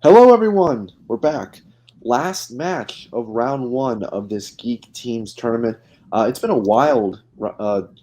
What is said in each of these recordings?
Hello, everyone. We're back. Last match of round one of this Geek Teams tournament. It's been a wild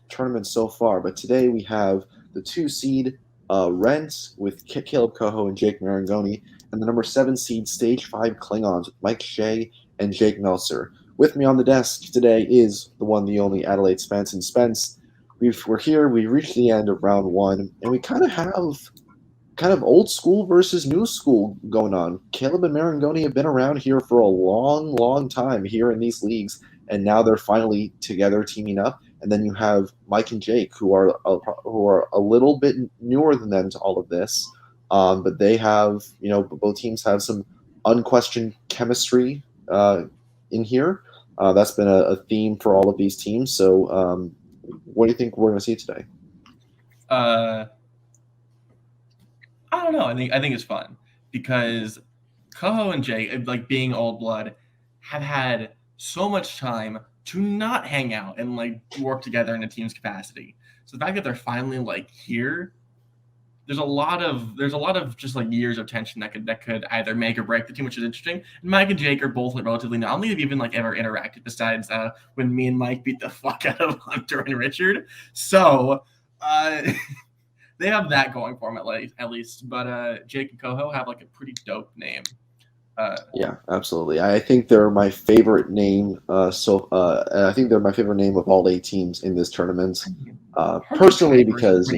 tournament so far, but today we have the 2 seed Rent with Caleb Coho and Jake Marangoni, and the number 7 seed Stage 5 Klingons with Mike Shea and Jake Meltzer. With me on the desk today is the one, the only Adelaide Spence. And Spence, we're here. We reached the end of round one, and we kind of old school versus new school going on. Caleb and Marangoni have been around here for a long, long time here in these leagues, and now they're finally together teaming up. And then you have Mike and Jake, who are a little bit newer than them to all of this, but they have, both teams have some unquestioned chemistry in here. That's been a theme for all of these teams. So, what do you think we're going to see today? I don't know. I think it's fun because Coho and Jay, like being old blood, have had so much time to not hang out and like work together in a team's capacity. So the fact that they're finally here, there's a lot of just like years of tension that could either make or break the team, which is interesting. And Mike and Jake are both relatively new. I don't think they've even ever interacted besides when me and Mike beat the fuck out of Hunter and Richard. So they have that going for them at least. But Jake and Coho have a pretty dope name. Yeah, absolutely. I think they're my favorite name. I think they're my favorite name of all 8 teams in this tournament. Personally, because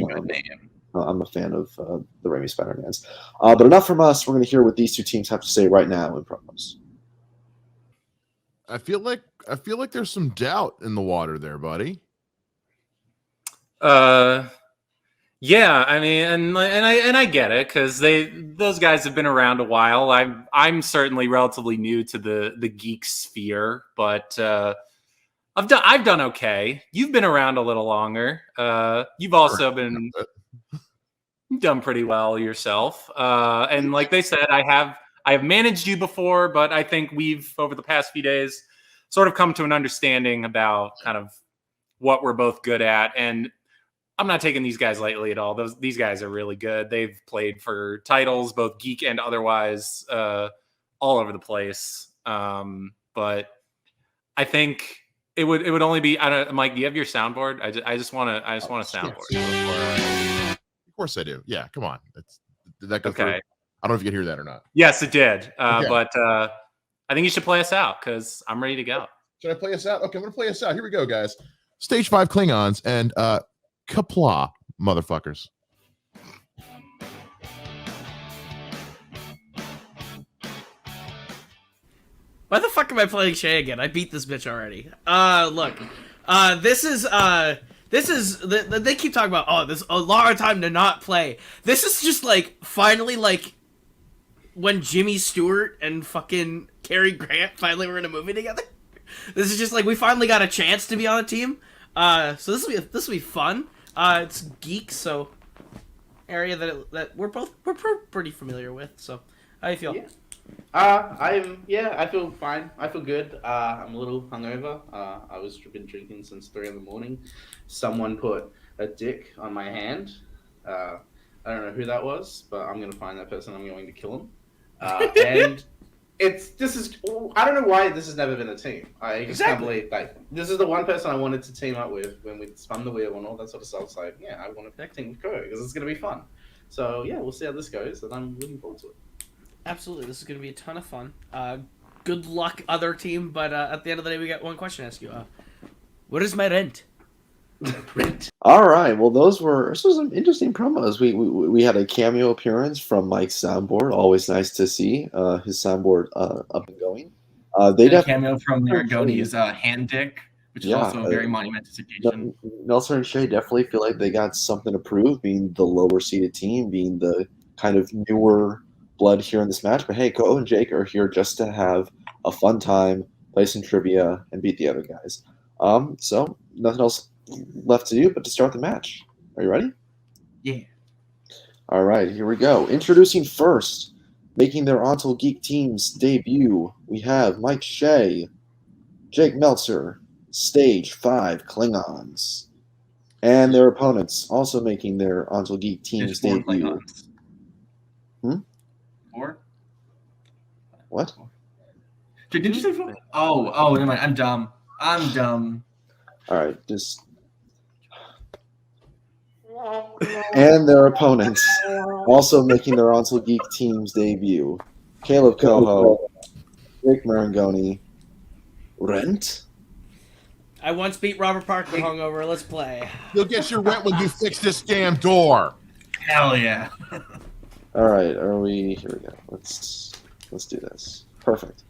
I'm a fan of the Raimi Spider-Mans. But enough from us. We're going to hear what these 2 teams have to say right now in promos. I feel like there's some doubt in the water there, buddy. Yeah, I mean, and I get it because those guys have been around a while. I'm certainly relatively new to the geek sphere, but I've done okay. You've been around a little longer. You've also been done pretty well yourself. And like they said, I have managed you before, but I think we've over the past few days sort of come to an understanding about kind of what we're both good at. And I'm not taking these guys lightly at all. These guys are really good. They've played for titles, both geek and otherwise, all over the place. But I think it would only be. I don't, Mike. Do you have your soundboard? I just want a soundboard. Of course I do. Yeah, come on. Did that go through? I don't know if you can hear that or not. Yes, it did. Okay. But I think you should play us out because I'm ready to go. Should I play us out? Okay, I'm gonna play us out. Here we go, guys. Stage 5 Klingons and Kapla, motherfuckers. Why the fuck am I playing Shay again? I beat this bitch already. Look. This is they keep talking about, this a lot of time to not play. This is just finally when Jimmy Stewart and fucking Cary Grant finally were in a movie together. This is just we finally got a chance to be on a team. So this will be fun. It's Geek, so area that we're pretty familiar with. So how do you feel? Yeah. I feel fine. I feel good. I'm a little hungover. I was been drinking since 3 a.m. Someone put a dick on my hand. I don't know who that was, but I'm gonna find that person. I'm going to kill him. And I don't know why this has never been a team. I just can't believe this is the one person I wanted to team up with when we spun the wheel and all that sort of stuff. It's I want to team with Ko because it's gonna be fun. So yeah, we'll see how this goes, and I'm looking forward to it. Absolutely, this is gonna be a ton of fun. Good luck, other team. But at the end of the day, we got one question to ask you. What is my rent? All right. Well, those were some interesting promos. We had a cameo appearance from Mike's soundboard. Always nice to see his soundboard up and going. They got a cameo from Marangoni's hand dick, which is also a very monumentous occasion. Nelson and Shay definitely feel like they got something to prove, being the lower seeded team, being the kind of newer blood here in this match. But hey, Ko and Jake are here just to have a fun time, play some trivia, and beat the other guys. So nothing else left to do but to start the match. Are you ready? Yeah. All right, here we go. Introducing first, making their Untitled Geek team's debut, we have Mike Shea, Jake Meltzer, Stage 5 Klingons. And their opponents also making their Untitled Geek There's team's 4 debut. Klingons. Hmm? 4? What? Did you say 4? Oh, never mind. I'm dumb. All right, just. And their opponents also making their Untitled Geek team's debut. Caleb Coho, Rick Marangoni, Rent. I once beat Robert Parker hungover. Let's play. You'll get your rent when you fix this damn door. Hell yeah. All right, here we go. Let's do this. Perfect.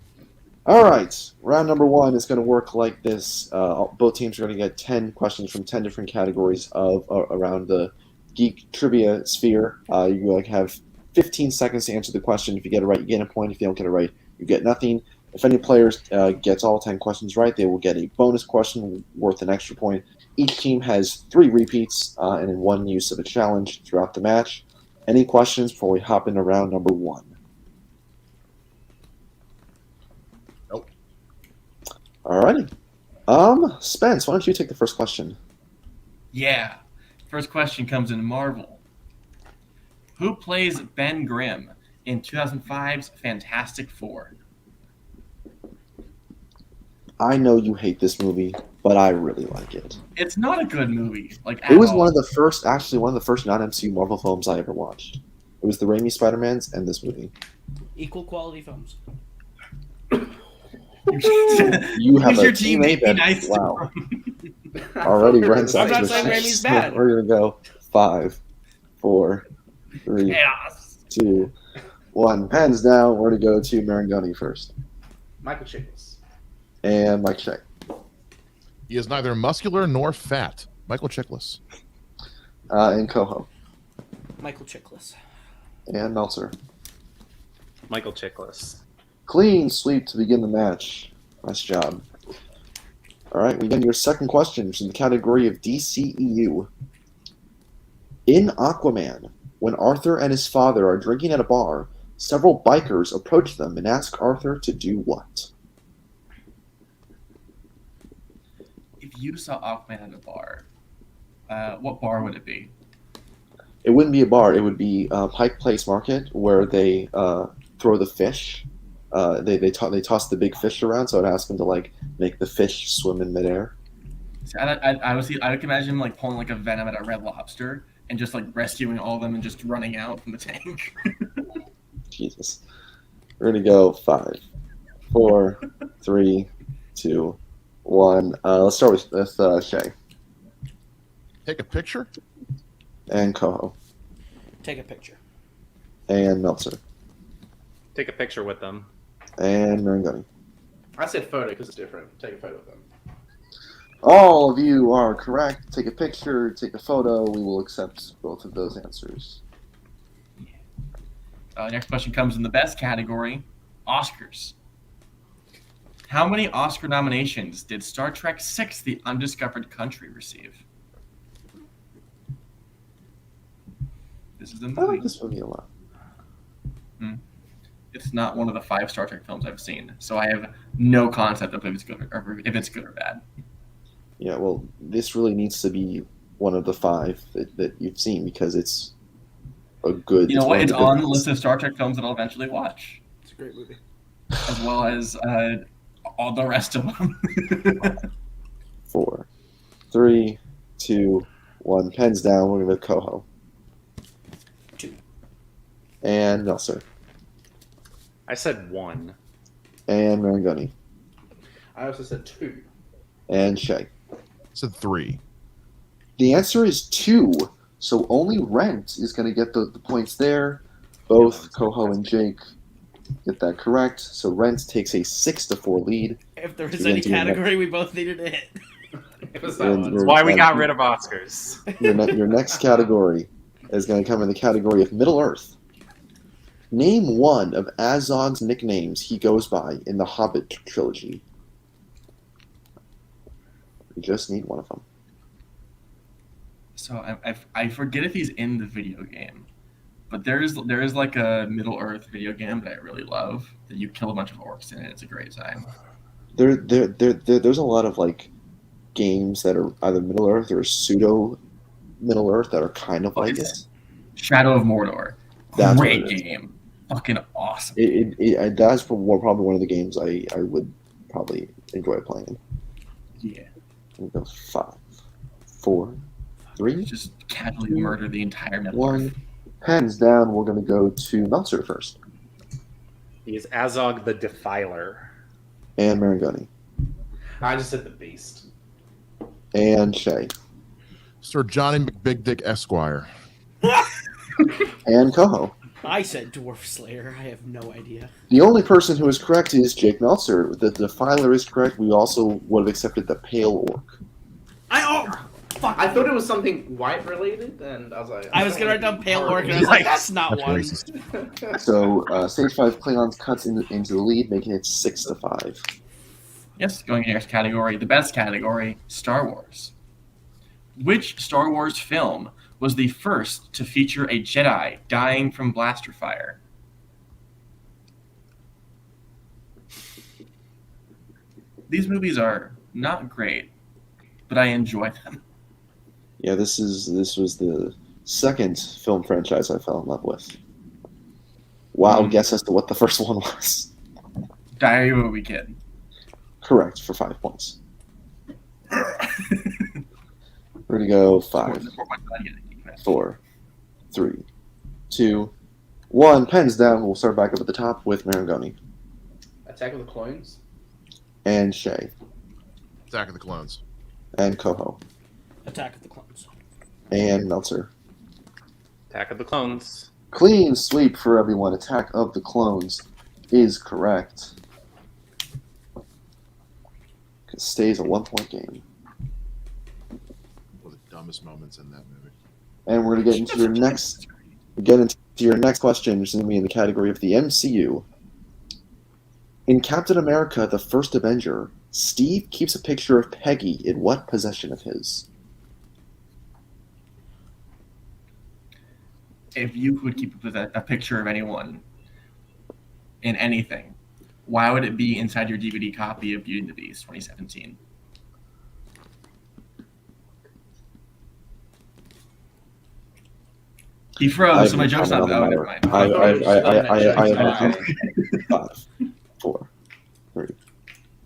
All right, round number 1 is going to work like this. Both teams are going to get 10 questions from 10 different categories of around the geek trivia sphere. You have 15 seconds to answer the question. If you get it right, you get a point. If you don't get it right, you get nothing. If any players gets all 10 questions right, they will get a bonus question worth an extra point. Each team has 3 repeats and 1 use of a challenge throughout the match. Any questions before we hop into round number 1? Nope. Alrighty. Spence, why don't you take the first question? Yeah. First question comes in Marvel. Who plays Ben Grimm in 2005's Fantastic Four? I know you hate this movie, but I really like it. It's not a good movie. It was one of the first non-MCU Marvel films I ever watched. It was the Raimi Spider-Mans and this movie. Equal quality films. You have your a team teammate be that nice to wow. Already Rent's I'm not extra saying shit. Raimi's bad. We're gonna go 5, 4, 3, Chaos. 2, 1. Pens down. We're gonna go to Marangoni first. Michael Chiklis. And Mike Shea. He is neither muscular nor fat. Michael Chiklis. And Coho. Michael Chiklis. And Meltzer. Michael Chiklis. Clean sweep to begin the match. Nice job. All right, we get your second question, which is in the category of DCEU. In Aquaman, when Arthur and his father are drinking at a bar, several bikers approach them and ask Arthur to do what? If you saw Aquaman at a bar, what bar would it be? It wouldn't be a bar. It would be Pike Place Market, where they throw the fish. They toss the big fish around, so I'd ask them to make the fish swim in midair. See, I would imagine him pulling a Venom at a Red Lobster and just rescuing all of them and just running out from the tank. Jesus. We're gonna go 5, 4, 3, 2, 1. Let's start with Shay Take a picture. and Coho Take a picture. and Meltzer Take a picture with them. and Marangoni. I said photo because it's different. Take a photo of them. All of you are correct. Take a picture, take a photo. We will accept both of those answers. Next question comes in the best category, Oscars. How many Oscar nominations did Star Trek VI: The Undiscovered Country receive? This is the I movie. like this movie a lot. It's not one of the 5 Star Trek films I've seen, so I have no concept of if it's good or bad. Yeah, well, this really needs to be one of the 5 that you've seen because it's a good. You know what? one of It's the good on the ones. list of Star Trek films that I'll eventually watch, It's a great movie. as well as all the rest of them. 4, 3, 2, 1. Pens down. We're gonna go Coho 2. and Meltzer I said 1. and Marangoni I also said 2. and Shay. I said 3. The answer is 2. So only Rent is going to get the points there. Both Coho and Jake get that correct. So Rent takes a 6-4 lead. If there was You're any gonna do it category we both needed to hit. It was that one. That's why we got rid of Oscars. Your next category is going to come in the category of Middle Earth. Name one of Azon's nicknames he goes by in the Hobbit trilogy. You just need one of them. So I forget if he's in the video game, but there is a Middle Earth video game that I really love that you kill a bunch of orcs in it. It's a great time. There's a lot of games that are either Middle Earth or pseudo Middle Earth that are kind of What like is it. Shadow of Mordor. That's Great what it is. game. Fucking awesome. That's probably one of the games I would probably enjoy playing. Yeah. We'll go 5, 4, 3, Just casually murder the entire Middle 1. Earth. Hands down, we're going to go to Meltzer first. He is Azog the Defiler. And Marangoni. I just said the beast. And Shay. Sir Johnny McBig Dick Esquire. And Coho. I said Dwarf Slayer. I have no idea. The only person who is correct is Jake Meltzer. The Defiler is correct. We also would have accepted the Pale Orc. Fuck. I thought it was something white related, and I was like, I was gonna write down Pale Orc, and I was like, that's not That's one. racist. So Stage 5 Klingons cuts into the lead, making it 6-5. Yes, going to the next category, the best category, Star Wars. Which Star Wars film was the first to feature a Jedi dying from blaster fire? These movies are not great, but I enjoy them. Yeah, this was the second film franchise I fell in love with. Wild guess as to what the first one was. Diary of a Wee Kid. Correct for 5 points. We're gonna go 5, 4, 3, 2, 1. Pens down. We'll start back up at the top with Marangoni Attack of the Clones. and Shay Attack of the Clones. and Coho Attack of the Clones. and Meltzer. Attack of the Clones. Clean sweep for everyone. Attack of the Clones is correct. It stays a 1-point game. One of the dumbest moments in that movie. And we're gonna get into your next question, which is gonna be in the category of the MCU. In Captain America: The First Avenger, Steve keeps a picture of Peggy in what possession of his? If you could keep a picture of anyone in anything, why would it be inside your DVD copy of Beauty and the Beast 2017? He froze, so my joke's not out. Never mind. I have 5, 4, 3,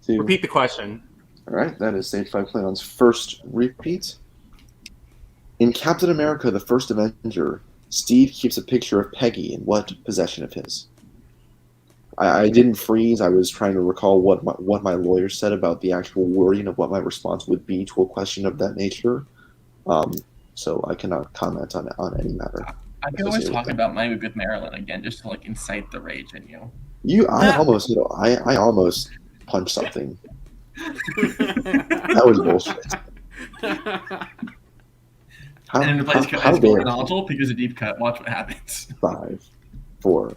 2. Repeat the question. All right, that is Stage 5 Klingons' first repeat. In Captain America: The First Avenger, Steve keeps a picture of Peggy in what possession of his? I didn't freeze. I was trying to recall what my lawyer said about the actual wording of what my response would be to a question of that nature. So I cannot comment on any matter. I can always talk about my movie with Marilyn again, just to like incite the rage in you. I almost punched something. That was bullshit. How, And then the place how has dare a nodule because a deep cut. Watch what happens. 5, 4,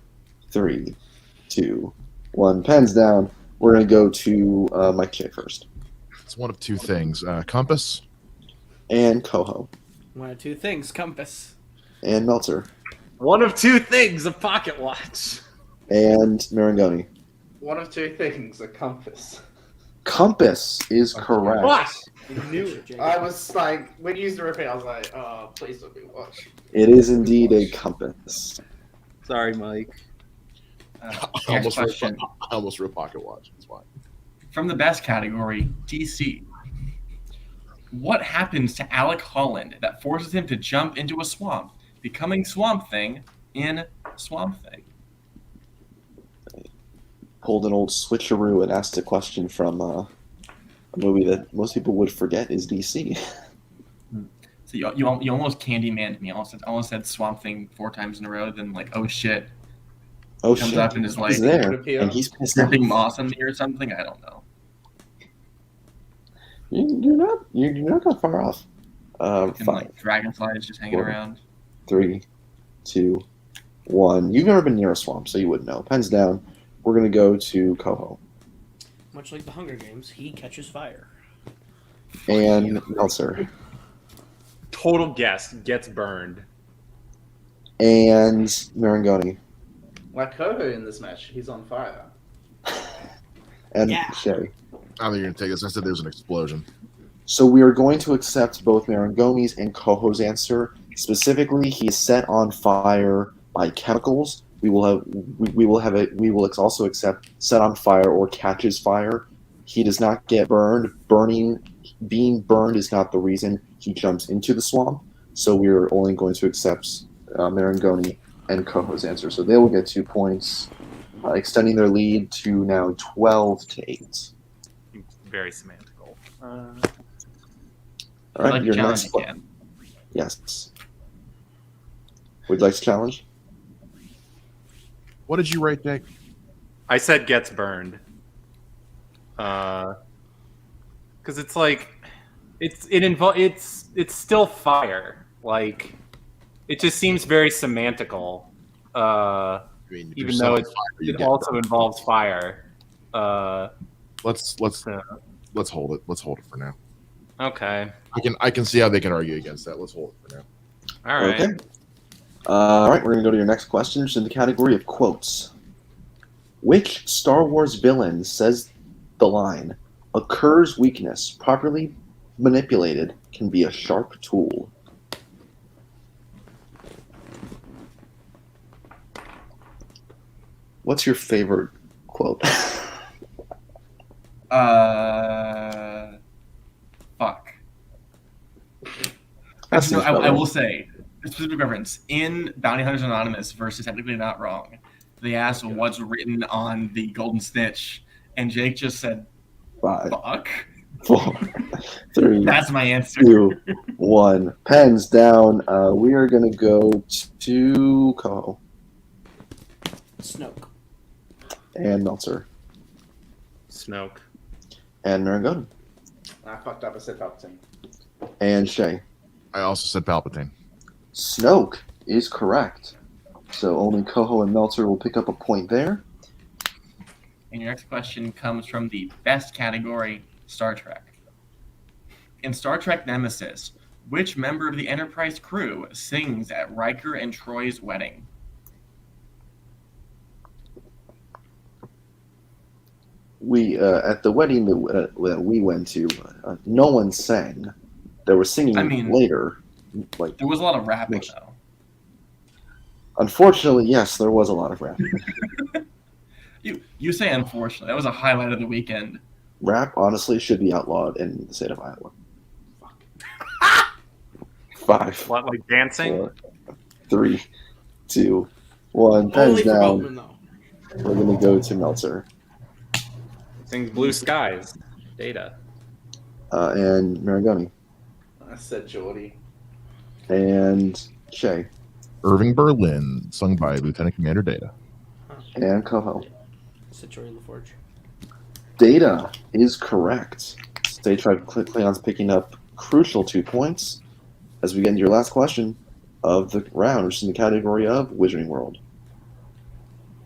3, 2, 1. Pens down. We're gonna go to Mike J first, It's one of two things. Compass. and Coho, One of two things: compass. and Meltzer, One of two things, a pocket watch. and Marangoni. One of two things: a compass. Compass is correct. What? You knew it, Jake. I was like, when you used the repeat, I was like, oh, please don't be watch. It is indeed a compass. Sorry, Mike. Next question. I almost wrote pocket watch. That's why. From the best category, DC. What happens to Alec Holland that forces him to jump into a swamp, becoming Swamp Thing in Swamp Thing? Pulled an old switcheroo and asked a question from a movie that most people would forget is DC. So you almost Candyman me. Almost said Swamp Thing 4 times in a row. Then like, oh shit, Oh comes shit! up and is like He's there, appear. and he's pissed off. sniffing moss on me or something. I don't know. You're not that far off. And 5, like dragonflies just hanging 4, around. 3, 2, 1. You've never been near a swamp, so you wouldn't know. Pens down. We're gonna go to Coho Much like the Hunger Games, he catches fire. and Meltzer Total guess gets burned. and Marangoni Like Coho in this match, he's on fire. and Yeah. Shay. I think you're gonna take this. I said there's an explosion. So we are going to accept both Marangomi's and Koho's answer. Specifically, he is set on fire by chemicals. We will also accept set on fire or catches fire. He does not get burned. Being burned is not the reason he jumps into the swamp. So we are only going to accept Marangoni and Koho's answer. So they will get 2 points, extending their lead to now 12-8. Very semantical. All I'd right, like to your challenge next again. Yes. Would you like to challenge? What did you write, Jake? I said gets burned. Because it's like it's still fire. Like it just seems very semantical. I mean, if Even you're though set on fire, you it get also burned. involves fire. Let's hold it. Let's hold it for now. Okay. I can see how they can argue against that. Let's hold it for now. All right. Okay. All right, we're going to go to your next question, which is in the category of quotes. Which Star Wars villain says the line, "A Kerr's weakness, properly manipulated, can be a sharp tool"? What's your favorite quote? Fuck. That seems I about will right. say, a specific reference in Bounty Hunters Anonymous versus Technically Not Wrong. They asked what's written on the golden snitch, and Jake just said, 5, "Fuck." 4, 3, That's my answer. 2, 1. Pens down. We are going to go to Koho Snoke. and Meltzer Snoke. and Marangoni I fucked up. I said Palpatine. and Shay. I also said Palpatine. Snoke is correct. So only Koho and Meltzer will pick up a point there. And your next question comes from the best category, Star Trek. In Star Trek Nemesis, which member of the Enterprise crew sings at Riker and Troy's wedding? We at the wedding that we went to, no one sang. They were singing I mean- later. Like, There was a lot of rapping, though. unfortunately, yes, there was a lot of rap. You say unfortunately. That was a highlight of the weekend. Rap, honestly, should be outlawed in the state of Iowa. 5, What, like dancing? 4, 3, 2, 1. Pens Only for down. Boatman, though. We're gonna go to Meltzer Sings Blue Skies. Data. and Marangoni I said Geordie. and Shay Irving Berlin, sung by Lieutenant Commander Data. and Koho. Satori LaForge. Data is correct. Stage 5 Klingons picking up crucial 2 points as we get into your last question of the round, which is in the category of Wizarding World.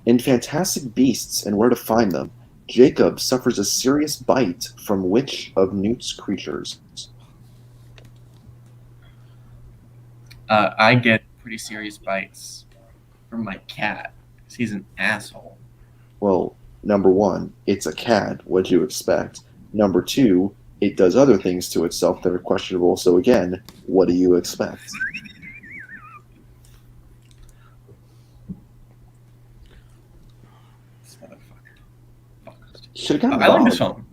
In Fantastic Beasts and Where to Find Them, Jacob suffers a serious bite from which of Newt's creatures? I get pretty serious bites from my cat because he's an asshole. Well, number 1, it's a cat. What'd you expect? Number 2, it does other things to itself that are questionable. So again, what do you expect? This motherfucker. Fuck. Should have gotten I like Bob. this film.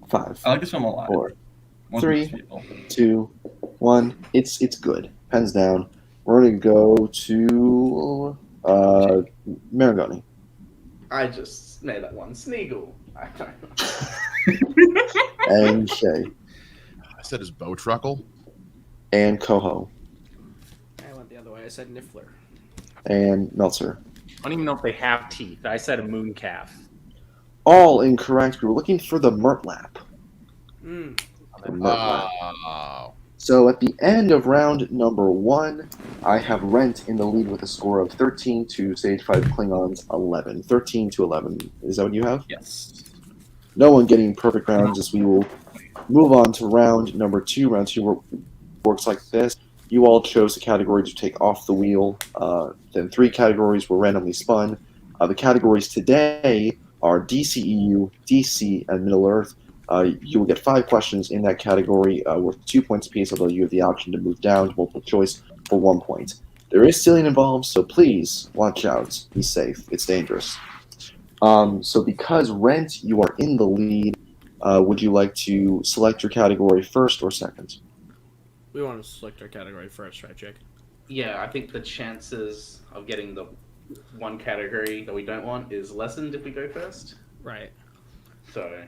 5, I like this film a lot. 4, More than 3, most people. 2, 1. It's good. Pens down. We're going to go to Marangoni I just made that one. Sneagle. I don't know. and Shay I said his bow truckle. and Koho I went the other way. I said Niffler. and Meltzer. I don't even know if they have teeth. I said a moon calf. All incorrect. We were looking for the Murtlap. Mm. The Murtlap. Oh. So at the end of round number 1, I have Rent in the lead with a score of 13 to Stage 5 Klingons 11. 13 to 11. Is that what you have? Yes. No one getting perfect rounds as we will move on to round number 2. Round 2 works like this. You all chose a category to take off the wheel. Then 3 categories were randomly spun. The categories today are DCEU, DC, and Middle Earth. You will get 5 questions in that category worth 2 points apiece, although you have the option to move down to multiple choice for 1 point. There is stealing involved, so please watch out. Be safe. It's dangerous. So because Rent, you are in the lead, would you like to select your category first or second? We want to select our category first, right, Jake? Yeah, I think the chances of getting the one category that we don't want is lessened if we go first. Right. So,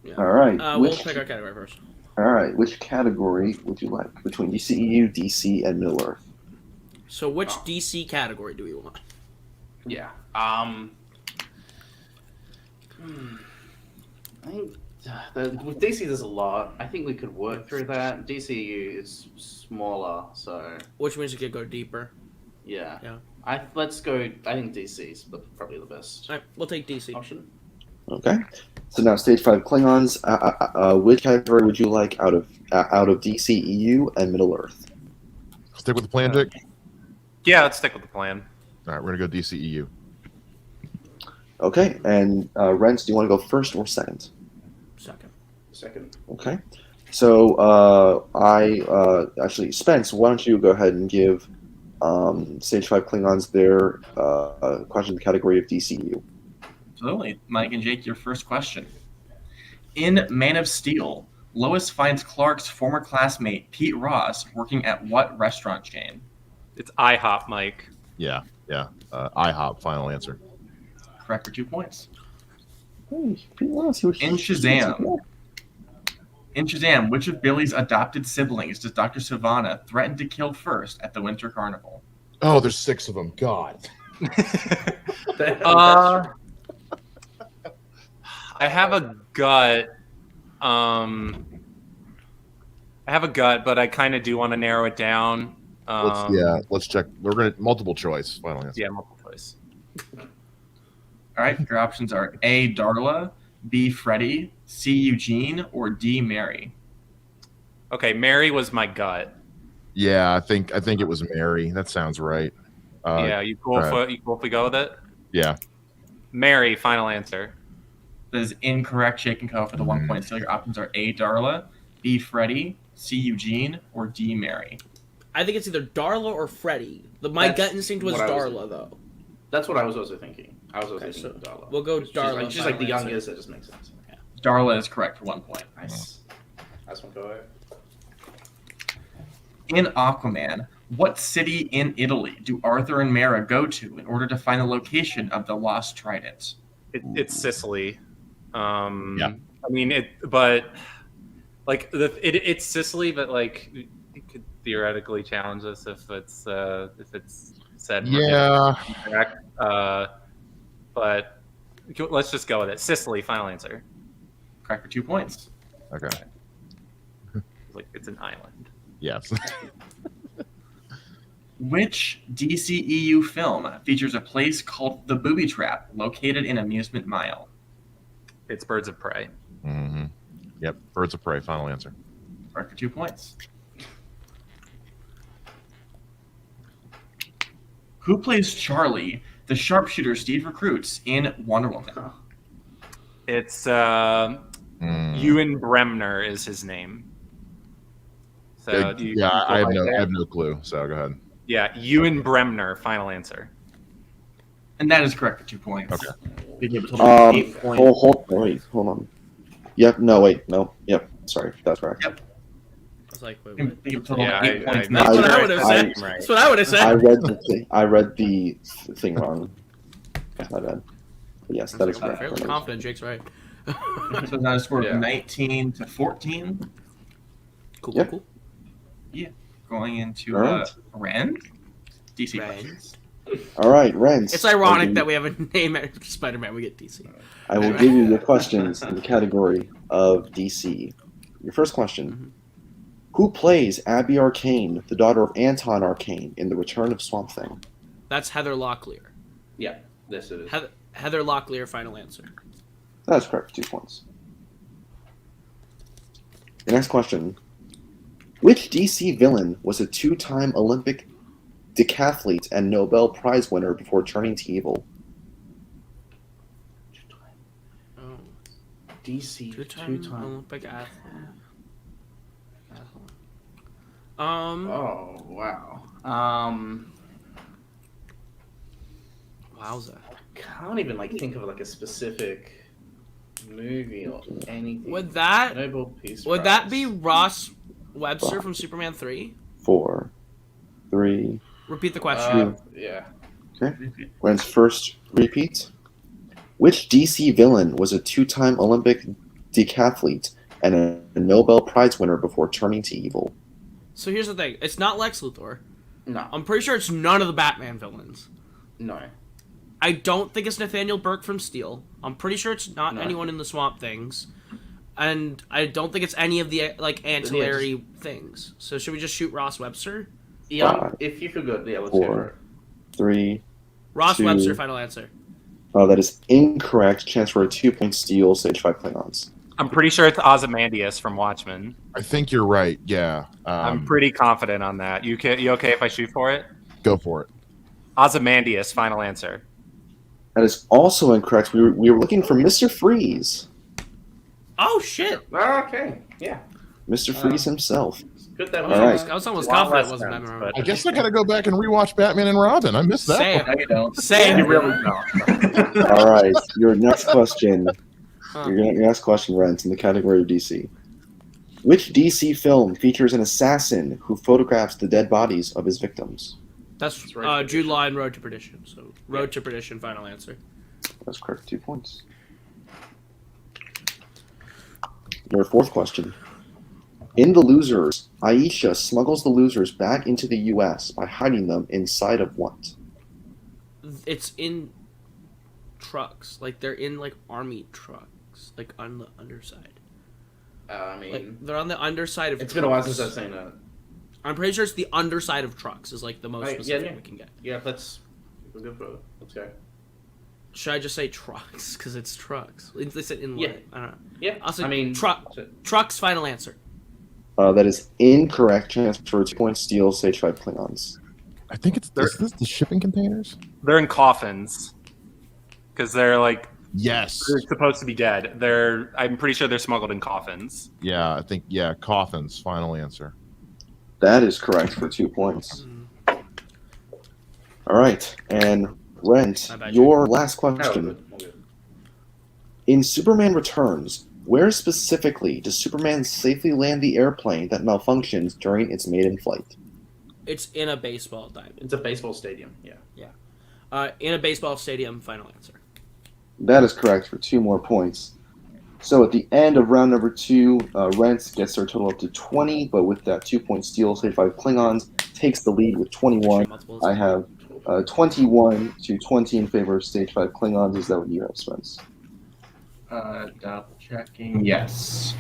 yeah. All right. We'll pick our category first. All right. Which category would you like between DCEU, DC, and Middle Earth? So which DC category do we want? Yeah. I think with DC there's a lot. I think we could work through that. DCU is smaller, so Which means we could go deeper. yeah. Yeah. Let's go. I think DC's probably the best All right, we'll take DC. option. Okay. So now, Stage 5 Klingons. Which category would you like out of DCEU and Middle Earth? Stick with the plan, Dick. Yeah, let's stick with the plan. All right, we're gonna go DCEU. Okay. And Rent, do you want to go first or second? Second. Okay. So actually, Spence, why don't you go ahead and give Stage 5 Klingons their question category of DCU? Absolutely. Mike and Jake, your first question. In Man of Steel, Lois finds Clark's former classmate, Pete Ross, working at what restaurant chain? It's IHOP, Mike. Yeah. IHOP. Final answer. Correct for 2 points. Hey, Pete Ross, he was- In Shazam, which of Billy's adopted siblings does Dr. Sivana threaten to kill first at the Winter Carnival? Oh, there's 6 of them. God. I have a gut. But I kind of do want to narrow it down. Let's check. We're gonna multiple choice. Final answer. Yeah, multiple choice. All right, your options are A, Darla, B, Freddie, C, Eugene, or D, Mary. Okay, Mary was my gut. Yeah, I think it was Mary. That sounds right. Yeah, you cool if we go with it? Yeah. Mary, final answer. That is incorrect, Jake and Co. for the 1 point. So your options are A, Darla, B, Freddie, C, Eugene, or D, Mary. I think it's either Darla or Freddie. My That's gut instinct was what I was Darla, though. That's what I was also thinking. I was also Okay, thinking so Darla. we'll go Darla. She's like the final answer. youngest. That just makes sense. Yeah. Darla is correct for 1 point. Nice. That's one go. In Aquaman, what city in Italy do Arthur and Mara go to in order to find the location of the lost trident? It's Sicily. Yeah. I mean, it's Sicily, but like it could theoretically challenge us if it's said. Yeah. Correct. But let's just go with it. Sicily, final answer. Correct for 2 points. Okay. Like it's an island. Yes. Which DCEU film features a place called the Booby Trap located in Amusement Mile? It's Birds of Prey. Mm-hmm. Yep. Birds of Prey. Final answer. Correct for 2 points. Who plays Charlie, the sharpshooter Steve recruits in Wonder Woman? It's Ewan Bremner is his name. So I have no clue. So go ahead. Yeah, Ewan Bremner. Final answer. And that is correct for 2 points. Okay. Being able to total of 8 points. Hold on. Yep. No. Wait. No. Yep. Sorry. That's correct. Yep. I was like, wait, Being what? able to total of 8 points. That's what I would have said. That's what I would have said. I read the thing wrong. My bad. But yes, that is I'm correct. fairly confident Jake's right. So now a score Yeah. of 19 to 14. Cool, Yep. cool. Going into All right. Ren. DC Ren. questions. All right, Renz. It's ironic that we have a name at Spider-Man. We get DC. I will give you your questions in the category of DC. Your first question: Who plays Abby Arcane, the daughter of Anton Arcane, in The Return of Swamp Thing? That's Heather Locklear. Yeah, this it is. Heather Locklear, final answer. That's correct for 2 points. The next question: Which DC villain was a 2-time Olympic decathlete and Nobel Prize winner before turning to evil? Oh. DC Two-time two-time. Olympic athlete. Oh wow. Wowza. Can't even like think of like a specific movie or anything. Would that Nobel Peace would Prize. that be Ross Webster from Superman 3? 4, 3. Repeat the question. Yeah. Rent's first repeat. Which DC villain was a 2-time Olympic decathlete and a Nobel Prize winner before turning to evil? So here's the thing. It's not Lex Luthor. No. I'm pretty sure it's none of the Batman villains. No. I don't think it's Nathaniel Burke from Steel. I'm pretty sure it's not No. anyone in the Swamp Things. And I don't think it's any of the like ancillary things. So should we just shoot Ross Webster? Yeah. Five, If you feel good, yeah, let's 4, go for it. 3. Ross 2. Webster, final answer. That is incorrect. Chance for a 2-point steal. Stage 5 Klingons. I'm pretty sure it's Ozymandias from Watchmen. I think you're right. Yeah. I'm pretty confident on that. You okay if I shoot for it? Go for it. Ozymandias, final answer. That is also incorrect. We were looking for Mr. Freeze. Oh shit! Okay. Yeah. Mr. Freeze himself. It's good that All was right. I was almost A lot confident less it wasn't sense, Batman. but- I guess I gotta go back and rewatch Batman and Robin. I missed that Same. one. No, you don't. Same. You really don't. All right. Your next question. Huh. Your next question, Rent, in the category of DC. Which DC film features an assassin who photographs the dead bodies of his victims? That's It's Road to Jude Perdition. Law and Road to Perdition. So Road to Perdition, final answer. That's correct. 2 points. Your fourth question. In The Losers, Aisha smuggles the losers back into the U.S. by hiding them inside of what? It's in trucks. Like they're in like army trucks, like on the underside. I mean, Like they're on the underside of. it's been a while trucks. since I've seen that. I'm pretty sure it's the underside of trucks is like the most Right, specific yeah. we can get. Yeah, we'll go for it. Let's go. Should I just say trucks? Because it's trucks. They said inlet. Yeah. I don't know. Yeah. I'll say I mean, trucks, final answer. That is incorrect. Chance for a 2-point steal. Stage 5 Klingons. I think is this the shipping containers? They're in coffins because they're like Yes. they're supposed to be dead. I'm pretty sure they're smuggled in coffins. Yeah, I think coffins. Final answer. That is correct for 2 points. All right. And Rent, My bad, your last oh, question. good. All good. In Superman Returns, where specifically does Superman safely land the airplane that malfunctions during its maiden flight? It's in a baseball diamond. It's a baseball stadium. Yeah. In a baseball stadium, final answer. That is correct for 2 more points. So at the end of round number 2, Rent gets their total up to 20, but with that 2-point steal, Stage 5 Klingons takes the lead with 21. Multiples. I have 21 to 20 in favor of Stage 5 Klingons. Is that what you have, Spence? Double checking. Yes.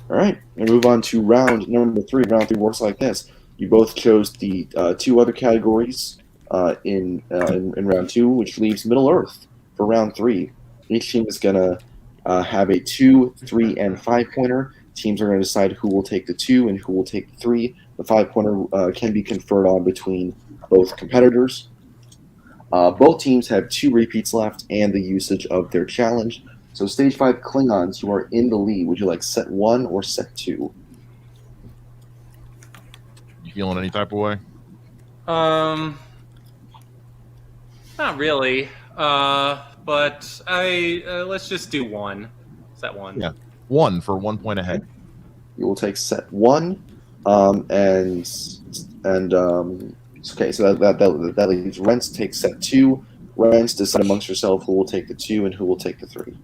All right, and move on to round number 3. Round 3 works like this: you both chose the 2 other categories in round 2, which leaves Middle Earth for round 3. Each team is gonna have a 2, 3, and 5-pointer. Teams are going to decide who will take the 2 and who will take the 3. The 5-pointer can be conferred on between both competitors. Both teams have 2 repeats left and the usage of their challenge. So Stage 5 Klingons, you are in the lead. Would you like set 1 or set 2? You feeling any type of way? Not really. But let's just do 1. Set 1. Yeah. 1 for 1 point ahead. You will take set 1, okay. So that leaves Rents take set 2. Rents decide amongst yourself who will take the 2 and who will take the 3.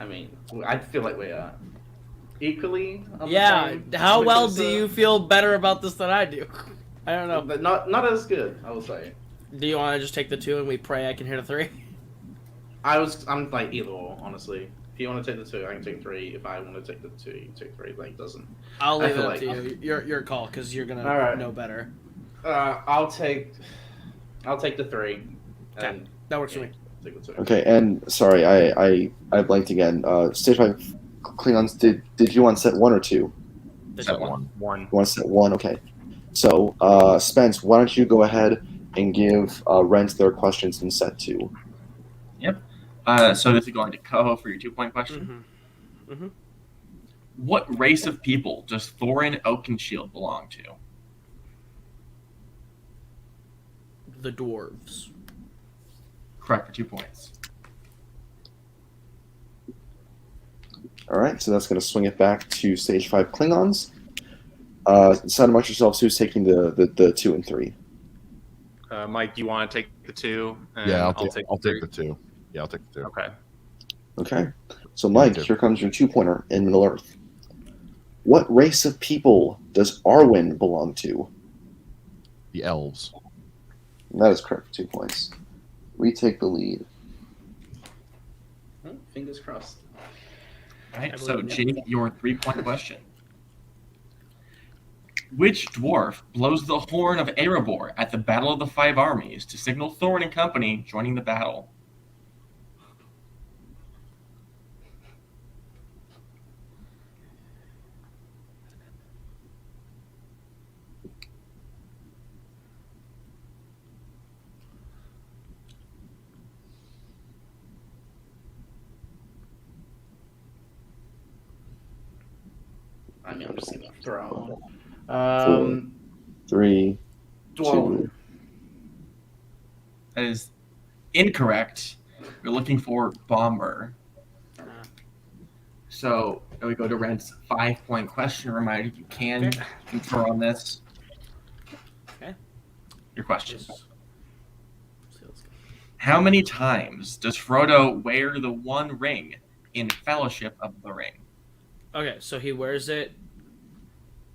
I mean, I feel like we are equally. on the Yeah. same- How which well is, do you feel better about this than I do? I don't know. But not as good, I will say. Do you want to just take the 2 and we pray I can hit a 3? I'm like either or, honestly. If you want to take the 2, I can take 3. If I want to take the 2, you can take 3. Like, doesn't. I'll I leave it feel up like- to you. Your call, because you're gonna All right. know better. I'll take the 3. Okay. And That works for me. take the 2. Okay, and sorry, I blanked again. Stage 5 Klingons, did you want set 1 or 2? The Set two. 1. 1. You want set 1? Okay. So, Spence, why don't you go ahead and give Rent their questions in set 2. So this is going to Koho for your 2-point question. Mm-hmm. What race of people does Thorin Oakenshield belong to? The dwarves. Correct for 2 points. All right, so that's going to swing it back to stage 5 Klingons. Decide amongst yourselves who's taking the 2 and 3. Mike, do you want to take the 2? Yeah, I'll take the the 2. Yeah, I'll take the 2. Okay. Okay, so Mike, here comes your 2-pointer in Middle Earth. What race of people does Arwen belong to? The elves. And that is correct for 2 points. We take the lead. Oh, fingers crossed. All right, I so believe Jake, your 3-point question. Which dwarf blows the horn of Erebor at the Battle of the Five Armies to signal Thorin and company joining the battle? I mean, I'm just gonna throw on. 3, Dwarven. 2. That is incorrect. We're looking for Bomber. So then we go to Rent's 5-point question. Reminder, you can Okay. confer on this. Okay. Your question. Let's go. How many times does Frodo wear the One Ring in Fellowship of the Ring? Okay, so he wears it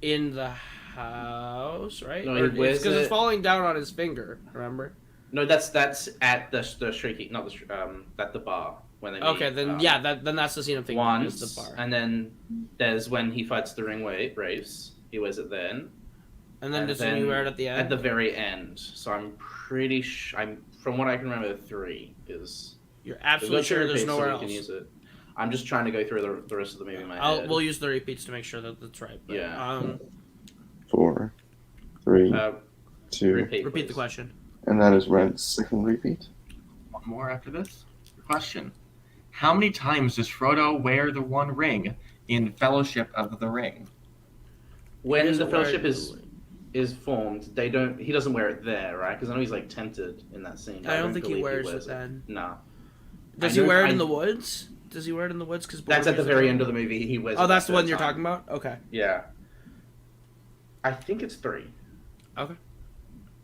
in the house, right? No, he wears because it's it- falling down on his finger. Remember? No, that's at the shrieking, not the at the bar when they meet. Okay, then then that's the scene I'm thinking of, is Once, the bar. and then there's when he fights the Raves. He wears it then. And then and does he then wear it at the end? At the very end. So I'm pretty I'm from what I can remember, 3 is. You're We've absolutely got sure three there's repeats, so nowhere we else? can use it. I'm just trying to go through the rest of the movie in my head. We'll use the repeats to make sure that that's right. But, Yeah. 4, 3, Uh, 2, repeat the please. question. and that is Rent's second repeat. One more after this. Your question. How many times does Frodo wear the One Ring in Fellowship of the Ring? When He the doesn't wear fellowship it- is formed, he doesn't wear it there, right? Because I know he's like tempted in that scene. but I don't think he believe wears it then. No. Does I he know- wear it I- in the woods? Does he wear it in the woods? Because That's at the very end of the movie. He wears. Oh, it that's that the one third you're time. talking about. Okay. Yeah. I think it's 3. Okay.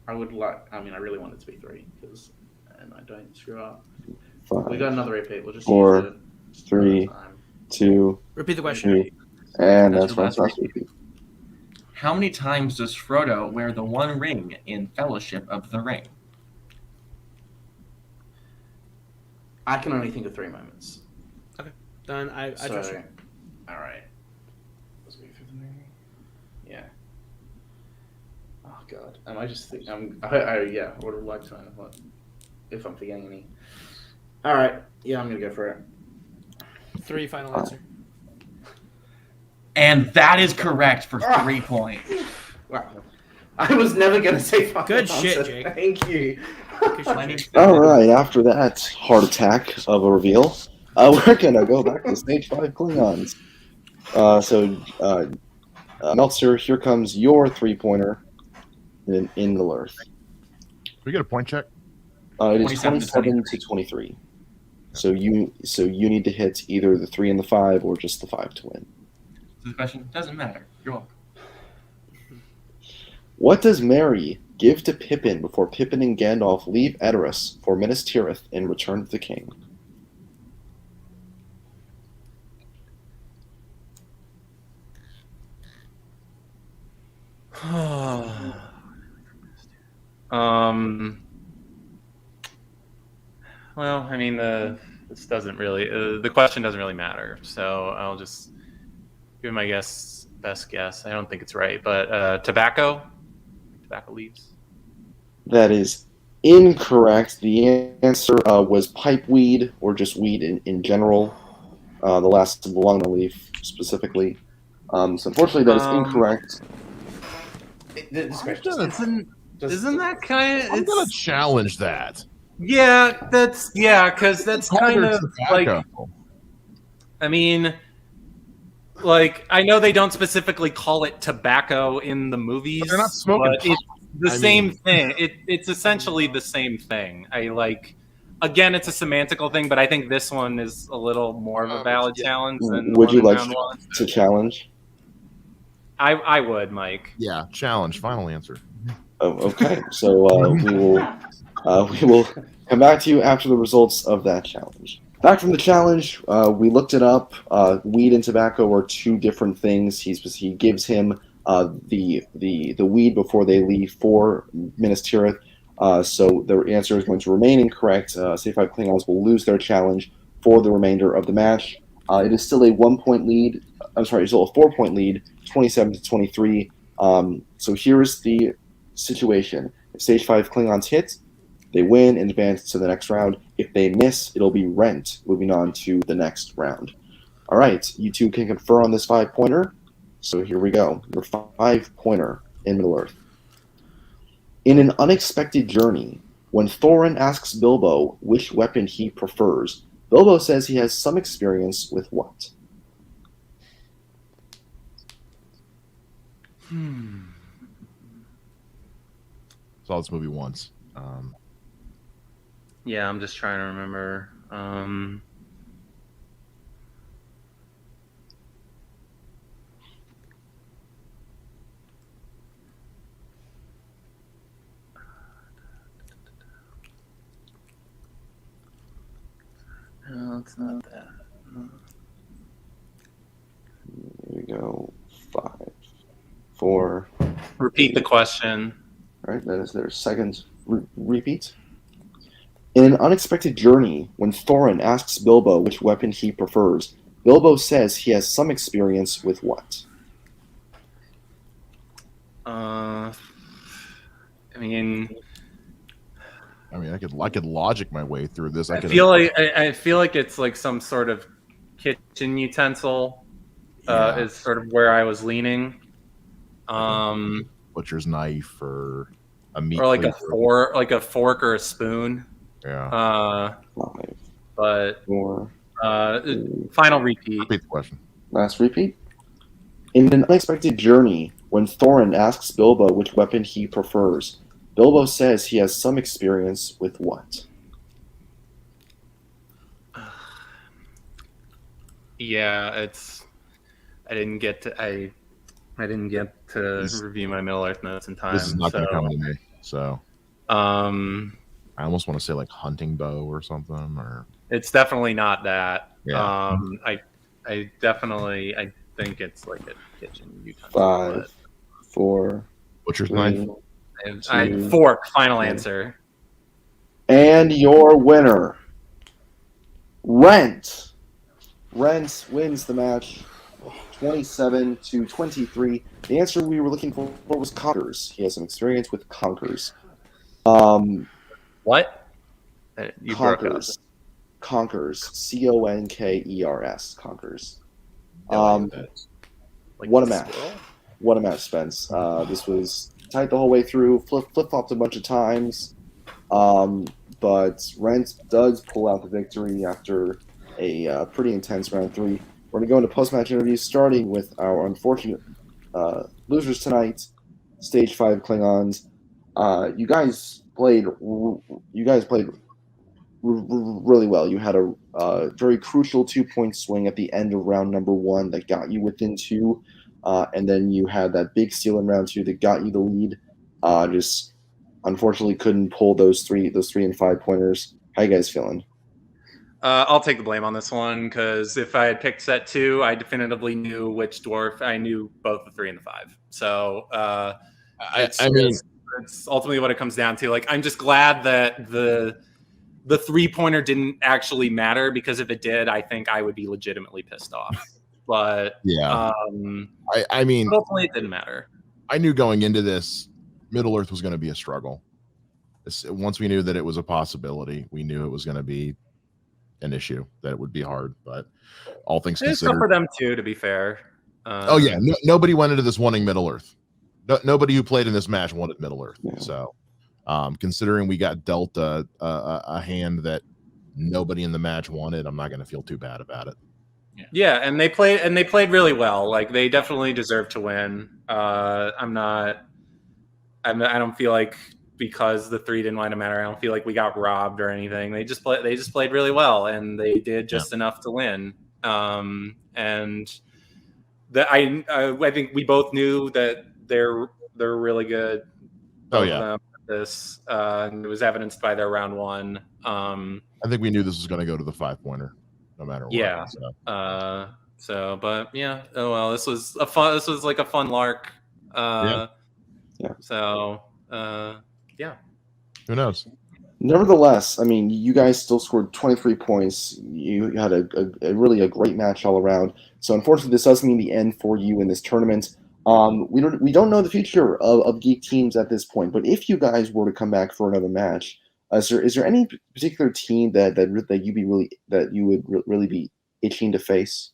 I would like. I mean, I really want it to be 3 and I don't screw up. 5, We got another repeat. We'll just 4, use it 3, another time. 2, Repeat the question. 2, and That's that's your Rent's last last repeat. How many times does Frodo wear the One Ring in Fellowship of the Ring? I can only think of 3 moments. Then I trust you. All right. Let's go through the movie. Yeah. Oh God. Am I just think? Yeah. I would have liked to know what if I'm forgetting any. All right. Yeah, I'm gonna go for it. 3 final answer. And that is correct for 3 points. Wow. I was never gonna say final Good shit, answer. Jake. Thank you. All right, after that heart attack of a reveal, we're gonna go back to stage 5 Klingons. Meltzer, here comes your 3-pointer in Middle Earth. We get a point check. It is 27 to 27 to 23. So you need to hit either the 3 and the 5 or just the 5 to win. So the question doesn't matter. You're welcome. What does Merry give to Pippin before Pippin and Gandalf leave Edoras for Minas Tirith in Return of the King? Well, I mean, this doesn't really. The question doesn't really matter, so I'll just give my best guess. I don't think it's right, but tobacco leaves. That is incorrect. The answer was pipeweed or just weed in general. The last long leaf specifically. So unfortunately, that is incorrect. This question. Isn't that kind of? I'm gonna challenge that. Yeah, because that's kind of like. I mean, like I know they don't specifically call it tobacco in the movies, They're not smoking but it's the same thing. It's essentially the same thing. Again, it's a semantical thing, but I think this one is a little more of a valid challenge than the Would one you in like round one. to challenge? I would, Mike. Yeah, challenge. Final answer. Oh, okay, so we will come back to you after the results of that challenge. Back from the challenge, we looked it up. Weed and tobacco are two different things. He gives him the weed before they leave for Minas Tirith. So the answer is going to remain incorrect. Stage 5 Klingons will lose their challenge for the remainder of the match. It is still a 1-point lead. I'm sorry, it's still a 4-point lead, 27-23. So here is the situation. If Stage 5 Klingons hit, they win and advance to the next round. If they miss, it'll be Rent, moving on to the next round. All right, you two can confer on this 5-pointer. So here we go. Your 5-pointer in Middle-earth. In an unexpected journey, when Thorin asks Bilbo which weapon he prefers, Bilbo says he has some experience with what? Saw this movie once. Yeah, I'm just trying to remember. No, it's not that. No. Here we go. 5, 4. Repeat the question. All right, that is their second repeat. In an unexpected journey, when Thorin asks Bilbo which weapon he prefers, Bilbo says he has some experience with what? I mean, I could logic my way through this. I feel like it's like some sort of kitchen utensil. Is sort of where I was leaning. Butcher's knife or a meat, or like a fork or a spoon. Yeah. 5, But 4. Final repeat. Repeat the question. Last repeat. In an unexpected journey, when Thorin asks Bilbo which weapon he prefers, Bilbo says he has some experience with what? Yeah, I didn't get to review my Middle Earth notes in time. This is not going to come to me. So, I almost want to say like hunting bow or something, or it's definitely not that. Yeah. I think it's like a kitchen utensil. 5, 4. butcher's 3, knife. Fork. Final answer. And your winner, Rent. Rent wins the match, 27-23. The answer we were looking for was Conkers. He has some experience with Conkers. What? You broke up. Conkers. Conkers. Conkers. Like What a the match. squirrel? What a match, Spence. This was tight the whole way through. Flip-flopped a bunch of times. But Rent does pull out the victory after a pretty intense round 3. We're going to go into post-match interviews, starting with our unfortunate losers tonight, Stage 5 Klingons. You guys played really well. You had a very crucial 2-point swing at the end of round number 1 that got you within 2, and then you had that big steal in round 2 that got you the lead. Just unfortunately couldn't pull those 3 and 5 pointers. How you guys feeling? I'll take the blame on this one because if I had picked set 2, I definitively knew which dwarf. I knew both the 3 and the 5. So it's ultimately what it comes down to. Like, I'm just glad that the 3-pointer didn't actually matter, because if it did, I think I would be legitimately pissed off. But yeah, I mean, hopefully it didn't matter. I knew going into this, Middle Earth was going to be a struggle. Once we knew that it was a possibility, we knew it was going to be an issue, that it would be hard. But all things considered, for them too, to be fair. nobody went into this wanting Middle Earth. nobody who played in this match wanted Middle Earth. Yeah. So, considering we got dealt a hand that nobody in the match wanted, I'm not going to feel too bad about it. Yeah, and they played really well. Like they definitely deserve to win. I don't feel like because the 3 didn't want to matter. I don't feel like we got robbed or anything. They just played really well, and they did just enough to win. And that I think we both knew that they're really good. Oh yeah, this and it was evidenced by their round 1. I think we knew this was going to go to the 5-pointer, no matter what. Yeah. But yeah. Oh well, this was like a fun lark. Yeah. So yeah. Who knows? Nevertheless, I mean, you guys still scored 23 points. You had a really great match all around. So unfortunately, this does mean the end for you in this tournament. We don't know the future of Geek teams at this point. But if you guys were to come back for another match, is there any particular team that you would really be itching to face?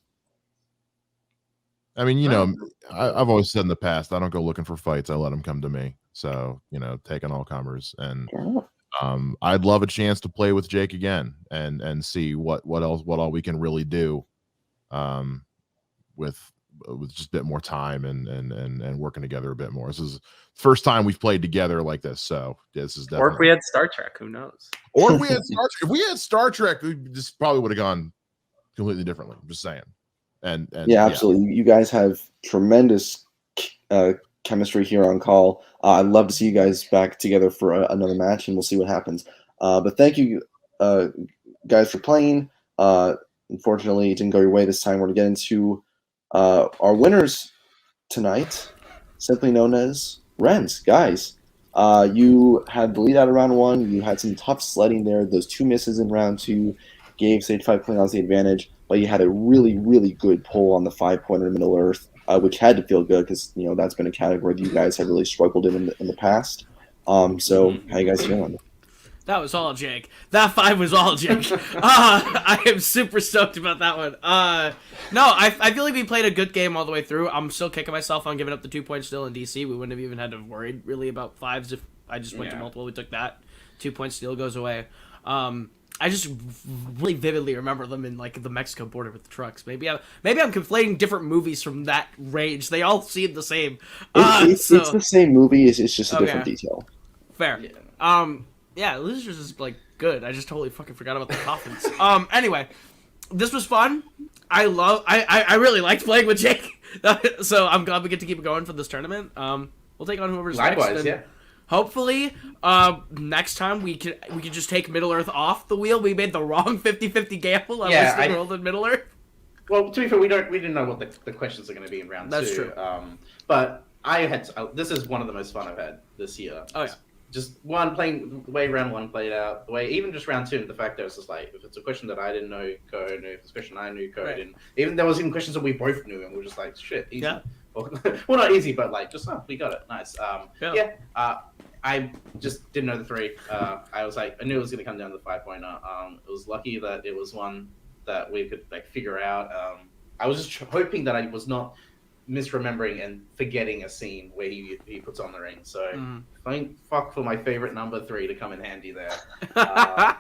I mean, I've always said in the past, I don't go looking for fights. I let them come to me. So, taking all comers. And I'd love a chance to play with Jake again and see what all we can really do with just a bit more time and working together a bit more. This is the first time we've played together like this. So this is definitely. Or if we had Star Trek, who knows? Or if we had Star Trek, if we had Star Trek, this probably would have gone completely differently. I'm just saying. And yeah, absolutely. You guys have tremendous chemistry here on call. I'd love to see you guys back together for another match, and we'll see what happens. But thank you, guys, for playing. Unfortunately, it didn't go your way this time. We're going to get into our winners tonight, simply known as Rens. Guys, you had the lead out of round 1. You had some tough sledding there. Those 2 misses in round 2 gave Stage 5 Klingons the advantage, but you had a really, really good pull on the 5-pointer in Middle Earth, which had to feel good because that's been a category that you guys have really struggled in the past. So how you guys feeling? That was all Jake. That 5 was all Jake. I am super stoked about that one. No, I feel like we played a good game all the way through. I'm still kicking myself on giving up the 2 points still in DC. We wouldn't have even had to worry really about 5s if I just went to multiple. We took that. 2 points still goes away. I just really vividly remember them in like the Mexico border with the trucks. Maybe I'm conflating different movies from that range. They all seem the same. It's the same movie. It's just a different detail. Fair. Yeah, Losers is like good. I just totally fucking forgot about the coffins. Anyway, this was fun. I really liked playing with Jake. So I'm glad we get to keep it going for this tournament. We'll take on whoever's next. And hopefully, next time we can just take Middle Earth off the wheel. We made the wrong 50-50 gamble on Western World and Middle Earth. Well, to be fair, we didn't know what the questions are going to be in round 2. That's true. But this is one of the most fun I've had this year. Oh yeah. Just playing the way round 1 played out, the way even just round 2, the fact that it's just like if it's a question that I didn't know, Ko knew. If it's a question I knew, Ko didn't. Even there was even questions that we both knew, and we were just like, shit, easy. Yeah. Well, not easy, but like just we got it, nice. I just didn't know the 3. I knew it was going to come down to the 5-pointer. It was lucky that it was one that we could like figure out. I was just hoping that I was not misremembering and forgetting a scene where he puts on the ring. So thank fuck for my favorite number 3 to come in handy there. I'm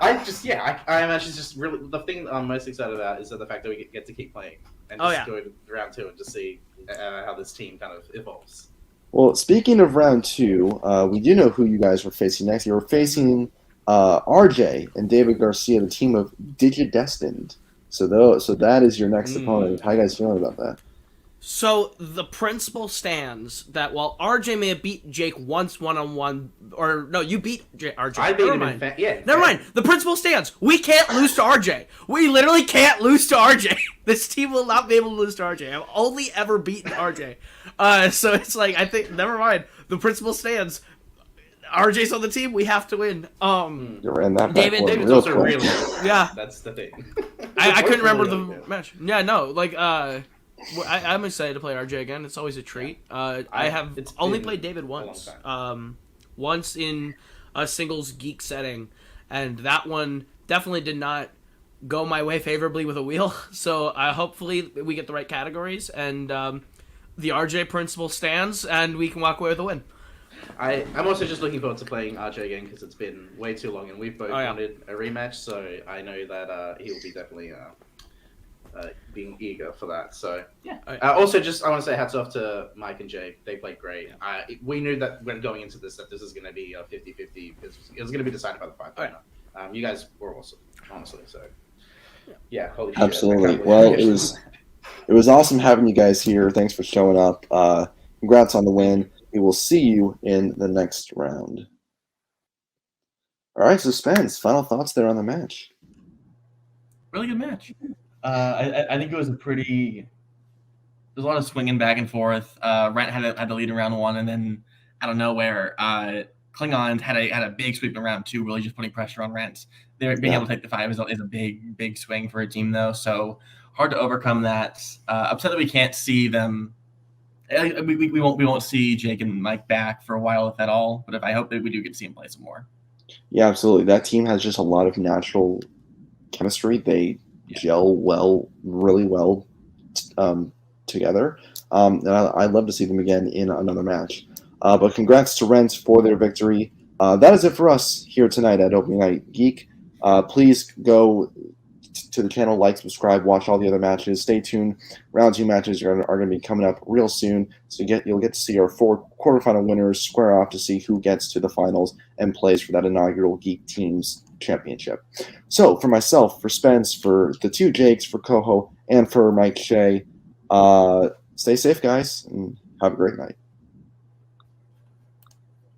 actually just really the thing that I'm most excited about is the fact that we get to keep playing and just go to round 2 and just see how this team kind of evolves. Well, speaking of round 2, we do know who you guys were facing next. You were facing RJ and David Garcia, the team of Digidestined. So that is your next opponent. How you guys feeling about that? So the principle stands that while RJ may have beat Jake once one-on-one, or no, you beat RJ. I beat him Never mind. The principle stands. We can't lose to RJ. We literally can't lose to RJ. This team will not be able to lose to RJ. I've only ever beaten RJ. So it's like, I think, never mind. The principle stands. RJ's on the team. We have to win. You ran that David's also really good. Yeah. That's the thing. I couldn't remember the match. Yeah, no. Like, I'm excited to play RJ again. It's always a treat. I have only played David once. Once in a singles Geek setting, and that one definitely did not go my way favorably with a wheel. So hopefully we get the right categories, and the RJ principle stands, and we can walk away with a win. I'm also just looking forward to playing RJ again because it's been way too long and we've both yeah. wanted a rematch, so I know that he'll be definitely being eager for that. So yeah. Also, just I want to say hats off to Mike and Jay. They played great. We knew that when going into this that this is going to be a 50-50. It was going to be decided by the five winner. You guys were awesome, honestly. So yeah, holy shit. Absolutely. Well, it was awesome having you guys here. Thanks for showing up. Congrats on the win. We will see you in the next round. All right, Suspense. Final thoughts there on the match. Really good match. I think it was a pretty. There's a lot of swinging back and forth. Rent had the lead in round 1, and then out of nowhere, Klingons had a big sweep in round 2, really just putting pressure on Rent. Being able to take the 5 is a big swing for a team, though. So hard to overcome that. Upset that we can't see them. We won't see Jake and Mike back for a while, if at all. But I hope that we do get to see him play some more. Yeah, absolutely. That team has just a lot of natural chemistry. They gel really well together. And I'd love to see them again in another match. But congrats to Rent for their victory. That is it for us here tonight at Opening Night Geek. Please go to the channel, like, subscribe, watch all the other matches. Stay tuned. Round 2 matches are going to be coming up real soon. So you'll get to see our 4 quarterfinal winners square off to see who gets to the finals and plays for that inaugural Geek Teams Championship. So for myself, for Spence, for the 2 Jakes, for Coho, and for Mike Shea, stay safe, guys, and have a great night.